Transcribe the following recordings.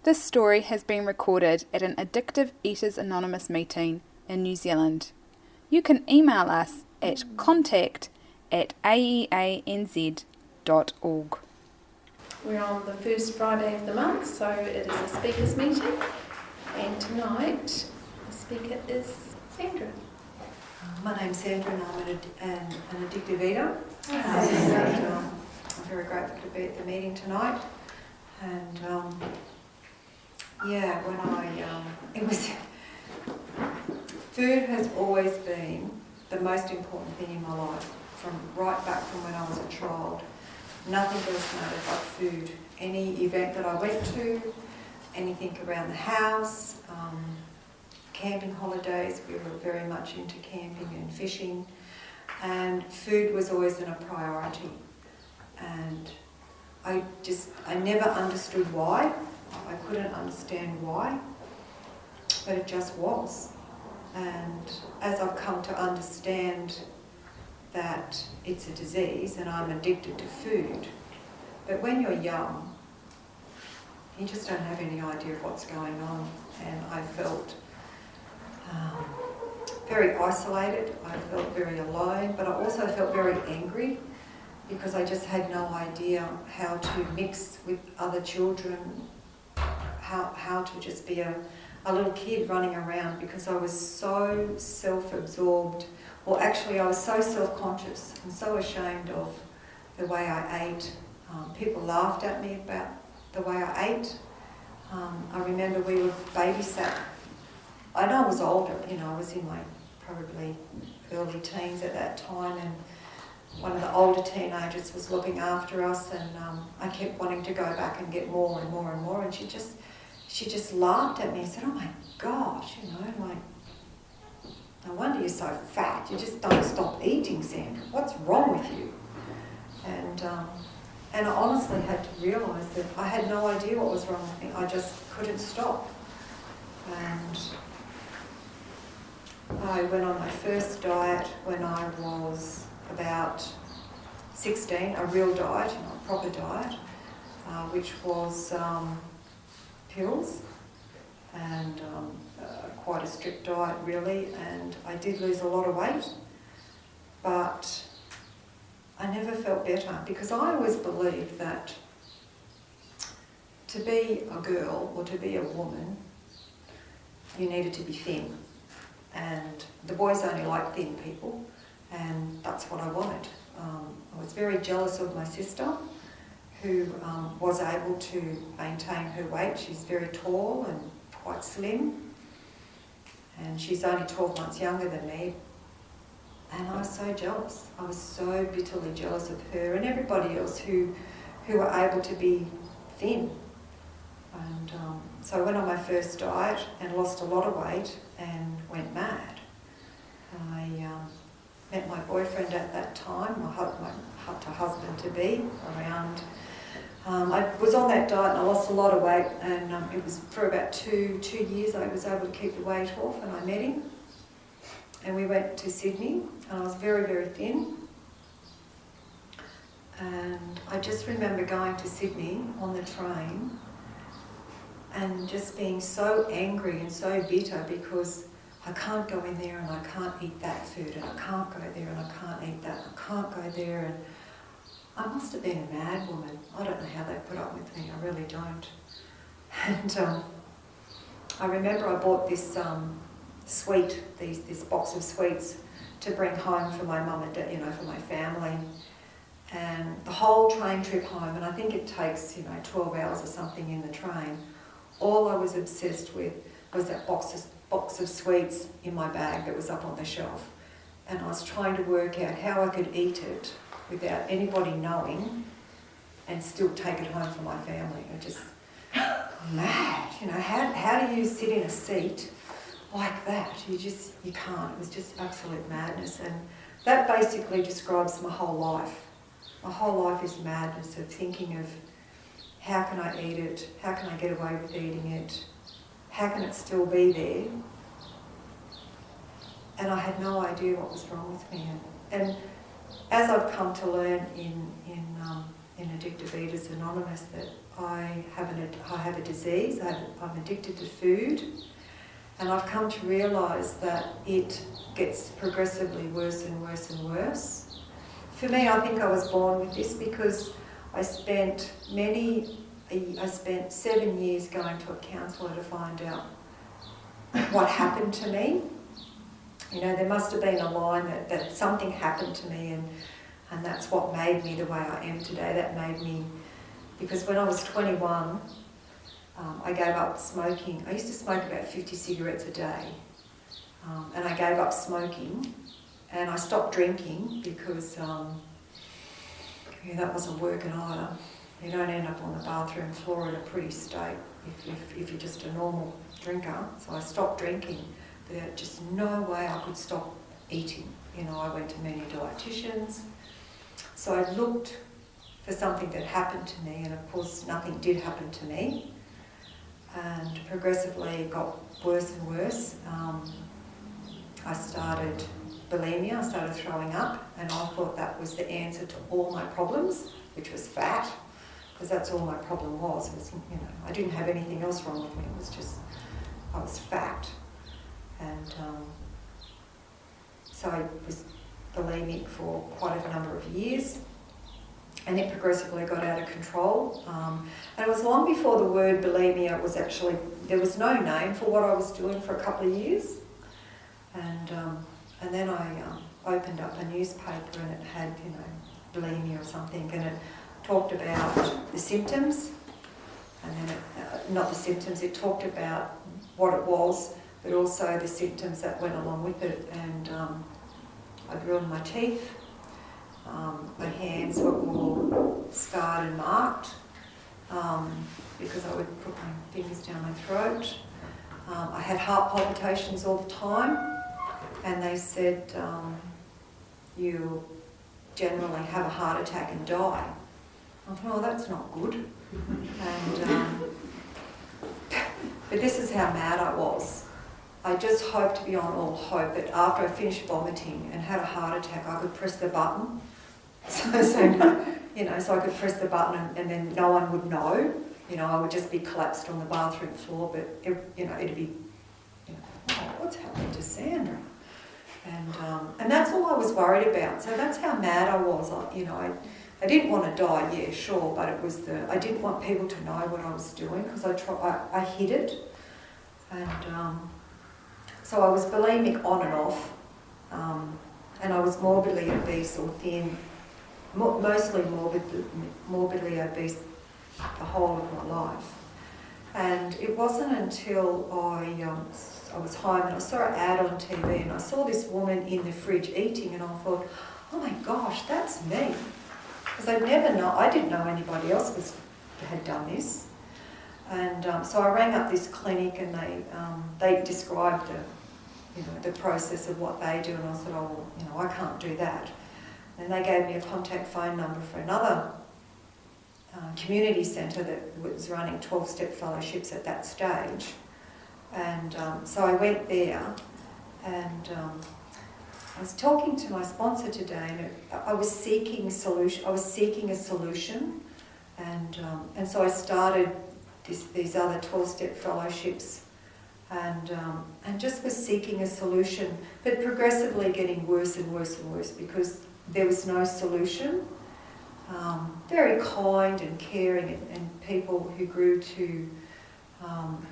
This story has been recorded at an Addictive Eaters Anonymous meeting in New Zealand. You can email us at contact@aeanz.org. We're on the first Friday of the month, so it is a speakers meeting, and tonight the speaker is Sandra. My name's Sandra and I'm an addictive eater. I'm very grateful to be at the meeting tonight. And food has always been the most important thing in my life, from right back from when I was a child. Nothing else mattered but food. Any event that I went to, anything around the house, camping holidays, we were very much into camping and fishing, and food was always a priority. And I never understood why. I couldn't understand why, but it just was. And as I've come to understand that it's a disease and I'm addicted to food, but when you're young, you just don't have any idea of what's going on. And I felt very isolated, I felt very alone, but I also felt very angry because I just had no idea how to mix with other children, how to just be a little kid running around, because I was so self-absorbed, or actually I was so self-conscious and so ashamed of the way I ate. People laughed at me about the way I ate. I remember we were babysat. I know I was older, I was in my probably early teens at that time, and one of the older teenagers was looking after us, and I kept wanting to go back and get more and more and more, and she just laughed at me and said, "Oh my gosh, like, no wonder you're so fat, you just don't stop eating, Sandra. What's wrong with you?" And I honestly had to realise that I had no idea what was wrong with me. I just couldn't stop. And I went on my first diet when I was about 16, a real diet, a proper diet, which was pills, and quite a strict diet really, and I did lose a lot of weight, but I never felt better, because I always believed that to be a girl or to be a woman, you needed to be thin, and the boys only like thin people, and that's what I wanted. I was very jealous of my sister, who was able to maintain her weight. She's very tall and quite slim, and she's only 12 months younger than me, and I was so jealous. I was so bitterly jealous of her and everybody else who were able to be thin. And so I went on my first diet and lost a lot of weight and went mad. I met my boyfriend at that time, my husband-to-be, around. I was on that diet and I lost a lot of weight, and it was for about two years I was able to keep the weight off, and I met him. And we went to Sydney, and I was very, very thin. And I just remember going to Sydney on the train and just being so angry and so bitter because I can't go in there and I can't eat that food, and I can't go there and I can't eat that, I can't go there, and I must have been a mad woman. I don't know how they put up with me, I really don't. And I remember I bought this sweet, this box of sweets to bring home for my mum and dad, for my family. And the whole train trip home, and I think it takes 12 hours or something in the train, all I was obsessed with was that box of sweets in my bag that was up on the shelf. And I was trying to work out how I could eat it without anybody knowing and still take it home for my family. I just, mad, how do you sit in a seat like that? You can't. It was just absolute madness. And that basically describes my whole life. My whole life is madness of thinking of how can I eat it? How can I get away with eating it? How can it still be there? And I had no idea what was wrong with me. And as I've come to learn in Addictive Eaters Anonymous, that I have a disease, I'm addicted to food, and I've come to realise that it gets progressively worse and worse and worse. For me, I think I was born with this because I spent 7 years going to a counsellor to find out what happened to me. You know, there must have been a line that something happened to me, and that's what made me the way I am today. That made me, because when I was 21, I gave up smoking. I used to smoke about 50 cigarettes a day, and I gave up smoking, and I stopped drinking because that wasn't working either. You don't end up on the bathroom floor in a pretty state if you're just a normal drinker. So I stopped drinking. There's just no way I could stop eating. You know, I went to many dietitians. So I looked for something that happened to me, and of course nothing did happen to me. And progressively it got worse and worse. I started bulimia, I started throwing up, and I thought that was the answer to all my problems, which was fat, because that's all my problem was. I didn't have anything else wrong with me, it was just, I was fat. And so I was bulimic for quite a number of years, and it progressively got out of control. And it was long before the word bulimia was actually, there was no name for what I was doing for a couple of years. And then I opened up a newspaper, and it had, bulimia or something, and it talked about the symptoms, and then not the symptoms, it talked about what it was, but also the symptoms that went along with it. And I'd ruined my teeth, my hands were all scarred and marked, because I would put my fingers down my throat. I had heart palpitations all the time, and they said, you generally have a heart attack and die. I thought, oh, that's not good. And but this is how mad I was. I just hoped beyond all hope that after I finished vomiting and had a heart attack, I could press the button. So I could press the button, and then no one would know. I would just be collapsed on the bathroom floor, but it'd be, oh, what's happening to Sandra? And that's all I was worried about. So that's how mad I was. I didn't want to die, yeah, sure, but it was I didn't want people to know what I was doing, because I hid it. And so I was bulimic on and off, and I was morbidly obese or thin, mostly morbidly obese the whole of my life. And it wasn't until I was home and I saw an ad on TV, and I saw this woman in the fridge eating, and I thought, oh my gosh, that's me. Because I didn't know anybody else had done this. And so I rang up this clinic, and they described the process of what they do, and I said, oh, I can't do that. And they gave me a contact phone number for another community centre that was running 12-step fellowships at that stage. And so I went there, and I was talking to my sponsor today, and I was seeking a solution, and so I started these other 12-step fellowships, and just was seeking a solution, but progressively getting worse and worse and worse, because there was no solution. Very kind and caring, and people who grew to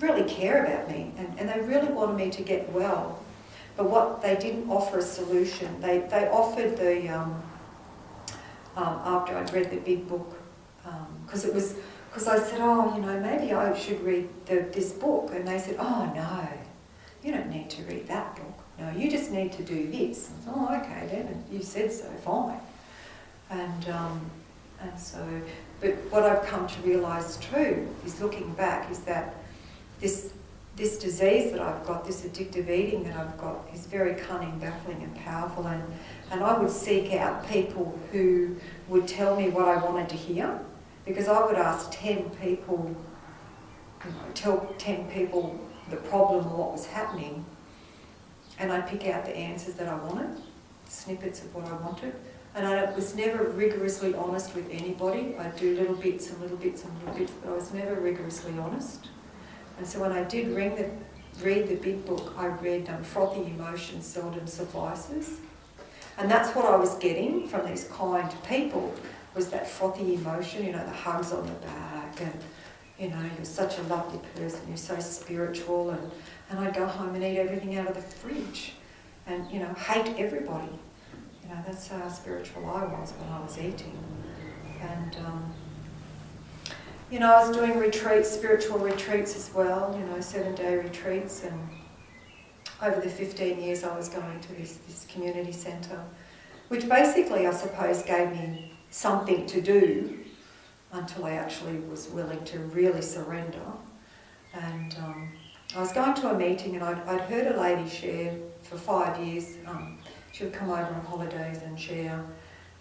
really care about me, and they really wanted me to get well. But what they didn't offer a solution. They offered the after I'd read the big book, because I said, oh, maybe I should read this book, and they said, oh no, you don't need to read that book. No, you just need to do this. I said, oh, okay then, and you said so, fine. And so, but what I've come to realise too is, looking back, is that this disease that I've got, this addictive eating that I've got, is very cunning, baffling and powerful, and I would seek out people who would tell me what I wanted to hear, because I would ask 10 people, tell 10 people the problem or what was happening, and I'd pick out the answers that I wanted, snippets of what I wanted, And I was never rigorously honest with anybody. I'd do little bits and little bits and little bits, but I was never rigorously honest. And so when I did read the big book, I read Frothy Emotion Seldom Suffices. And that's what I was getting from these kind people, was that frothy emotion, the hugs on the back, and, you're such a lovely person, you're so spiritual, and I'd go home and eat everything out of the fridge and, hate everybody. That's how spiritual I was when I was eating. And, I was doing retreats, spiritual retreats as well, 7-day retreats, and over the 15 years I was going to this community centre, which basically, I suppose, gave me something to do until I actually was willing to really surrender. And I was going to a meeting, and I'd heard a lady share for 5 years. She would come over on holidays and share,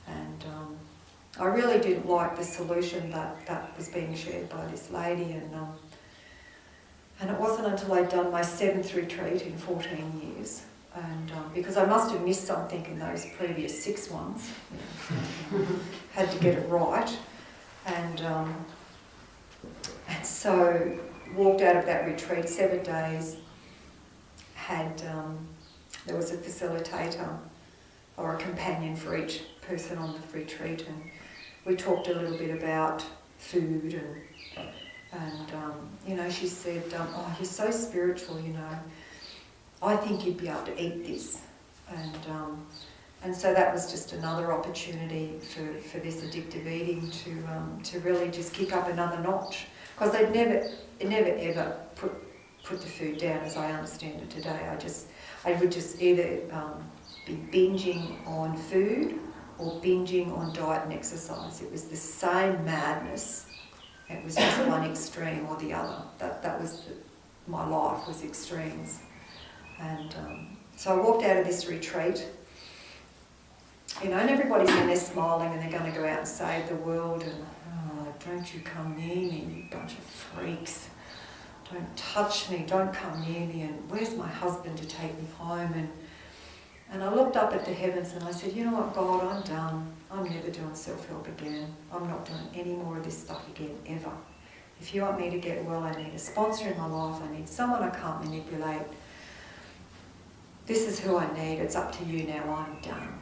and I really didn't like the solution that was being shared by this lady, and it wasn't until I'd done my 7th retreat in 14 years, and because I must have missed something in those previous 6 ones, had to get it right, and so walked out of that retreat, 7 days, there was a facilitator or a companion for each person on the retreat, and we talked a little bit about food, and she said, oh, you're so spiritual, I think you'd be able to eat this. And so that was just another opportunity for this addictive eating to really just kick up another notch, because it never ever put the food down as I understand it today. I would just either be binging on food or binging on diet and exercise. It was the same madness. It was just one extreme or the other. That was my life, was extremes. And so I walked out of this retreat, and everybody's in there smiling, and they're going to go out and save the world, and don't you come near me, you bunch of freaks. Don't touch me, don't come near me, and where's my husband to take me home? And I looked up at the heavens and I said, you know what, God, I'm done. I'm never doing self-help again. I'm not doing any more of this stuff again, ever. If you want me to get well, I need a sponsor in my life. I need someone I can't manipulate. This is who I need. It's up to you now. I'm done.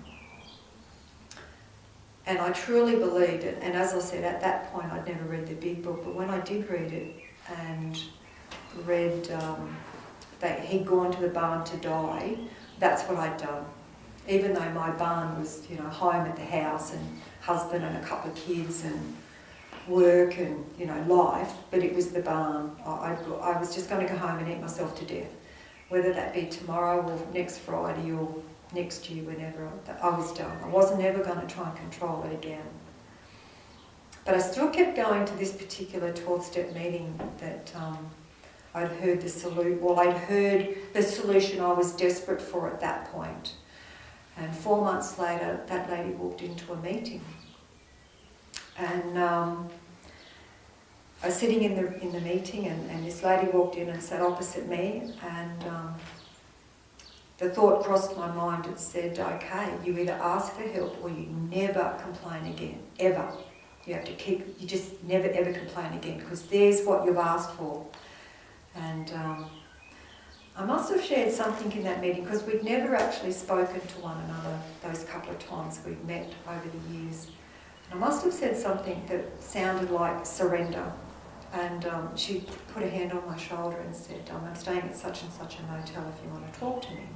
And I truly believed it. And as I said, at that point, I'd never read the big book. But when I did read it and read that he'd gone to the barn to die, that's what I'd done. Even though my barn was, home at the house and husband and a couple of kids and work and, life, but it was the barn. I was just going to go home and eat myself to death, whether that be tomorrow or next Friday or next year, whenever. I was done. I wasn't ever going to try and control it again. But I still kept going to this particular 12-step meeting that I'd heard the solution I was desperate for at that point. And 4 months later, that lady walked into a meeting. And I was sitting in the meeting, and this lady walked in and sat opposite me, and the thought crossed my mind. It said, okay, you either ask for help or you never complain again, ever. You just never ever complain again, because there's what you've asked for. And I must have shared something in that meeting, because we'd never actually spoken to one another those couple of times we'd met over the years. And I must have said something that sounded like surrender. And she put a hand on my shoulder and said, I'm staying at such and such a motel if you want to talk to me.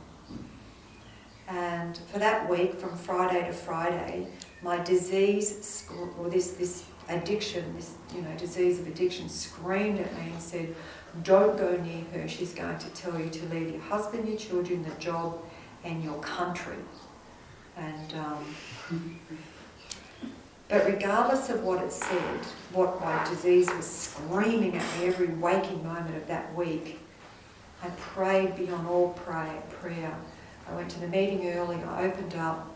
And for that week, from Friday to Friday, my disease, or this addiction, this disease of addiction, screamed at me and said, don't go near her. She's going to tell you to leave your husband, your children, the job, and your country. And but regardless of what it said, what my disease was screaming at me every waking moment of that week, I prayed beyond all prayer. I went to the meeting early, I opened up,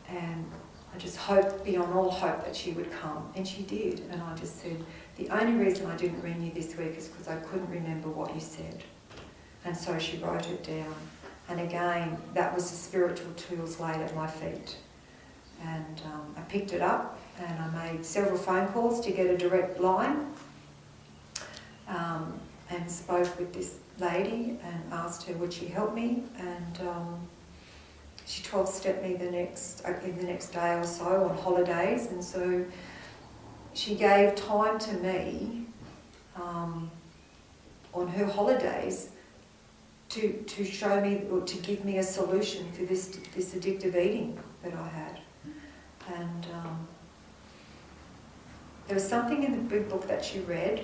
and I just hoped beyond all hope that she would come. And she did. And I just said, the only reason I didn't ring you this week is because I couldn't remember what you said. And so she wrote it down. And again, that was the spiritual tools laid at my feet. And I picked it up and I made several phone calls to get a direct line, and spoke with this lady and asked her would she help me, and she 12-stepped me in the next day or so on holidays, and so she gave time to me on her holidays to show me, or to give me a solution for this addictive eating that I had. And there was something in the big book that she read,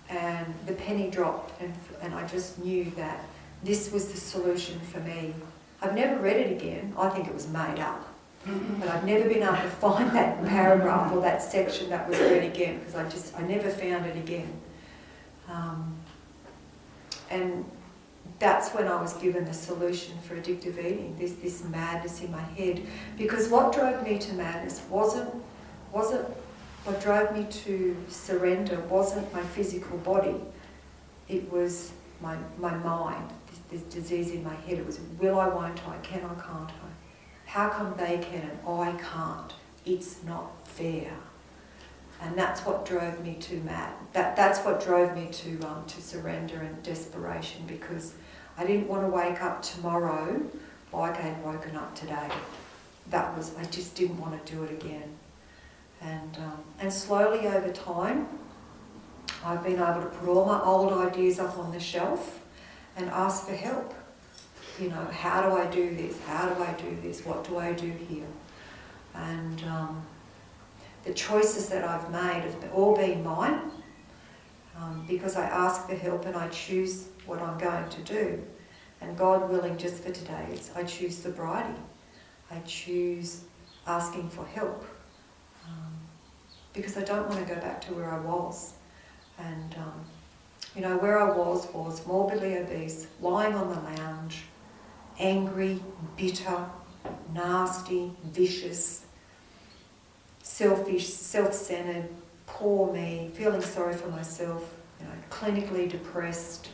and the penny dropped, and I just knew that this was the solution for me. I've never read it again. I think it was made up. But I've never been able to find that paragraph or that section that was read again, because I never found it again. And that's when I was given the solution for addictive eating, this madness in my head. Because what drove me to madness wasn't what drove me to surrender wasn't my physical body. It was my mind, this disease in my head. It was, will I, won't I, can I, can't I? How come they can and I can't? It's not fair. And that's what drove me to that's what drove me to surrender and desperation, because I didn't want to wake up tomorrow like I had woken up today. I just didn't want to do it again. And slowly over time, I've been able to put all my old ideas up on the shelf and ask for help. You know, how do I do this? How do I do this? What do I do here? And the choices that I've made have all been mine, because I ask for help and I choose what I'm going to do. And God willing, just for today, I choose sobriety. I choose asking for help, because I don't want to go back to where I was. And you know, where I was morbidly obese, lying on the lounge, angry, bitter, nasty, vicious, selfish, self-centered, poor me, feeling sorry for myself, you know, clinically depressed,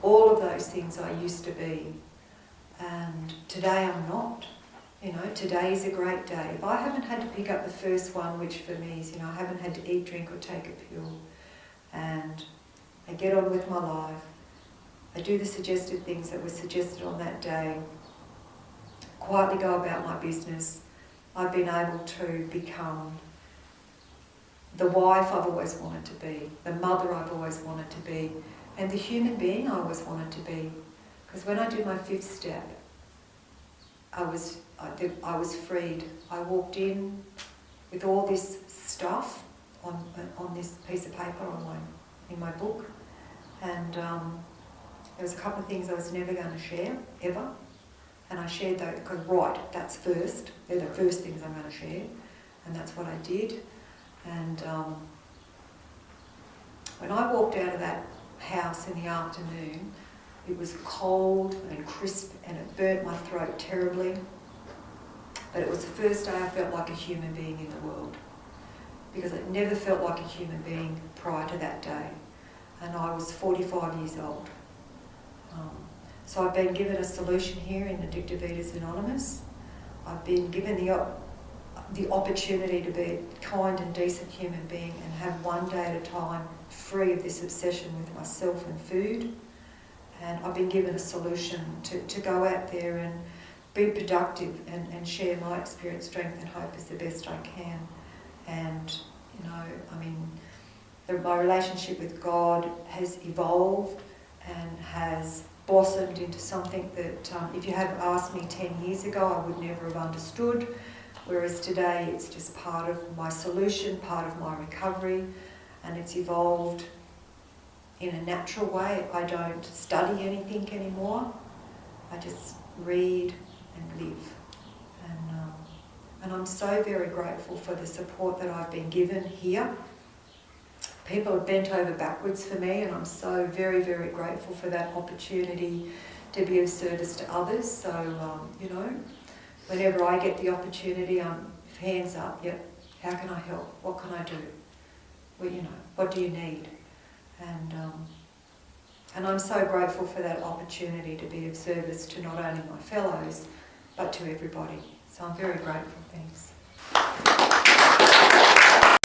all of those things I used to be. And today I'm not. You know, today is a great day. If I haven't had to pick up the first one, which for me is, you know, I haven't had to eat, drink or take a pill, and I get on with my life, I do the suggested things that were suggested on that day, quietly go about my business, I've been able to become the wife I've always wanted to be, the mother I've always wanted to be, and the human being I always wanted to be. Because when I did my 5th step, I was freed. I walked in with all this stuff on this piece of paper in my book, and there was a couple of things I was never going to share, ever. And I shared those because, right, that's first. They're the first things I'm going to share. And that's what I did. And when I walked out of that house in the afternoon, it was cold and crisp and it burnt my throat terribly. But it was the first day I felt like a human being in the world. Because I never felt like a human being prior to that day. And I was 45 years old. So I've been given a solution here in Addictive Eaters Anonymous. I've been given the opportunity to be a kind and decent human being and have one day at a time free of this obsession with myself and food. And I've been given a solution to go out there and be productive and share my experience, strength and hope as the best I can. And, you know, I mean, my relationship with God has evolved and has blossomed into something that if you had asked me 10 years ago, I would never have understood. Whereas today it's just part of my solution, part of my recovery, and it's evolved in a natural way. I don't study anything anymore. I just read and live. And I'm so very grateful for the support that I've been given here. People have bent over backwards for me, and I'm so very, very grateful for that opportunity to be of service to others. So, you know, whenever I get the opportunity, I'm hands up, yep, how can I help? What can I do? Well, you know, what do you need? And I'm so grateful for that opportunity to be of service to not only my fellows, but to everybody. So I'm very grateful. Thanks.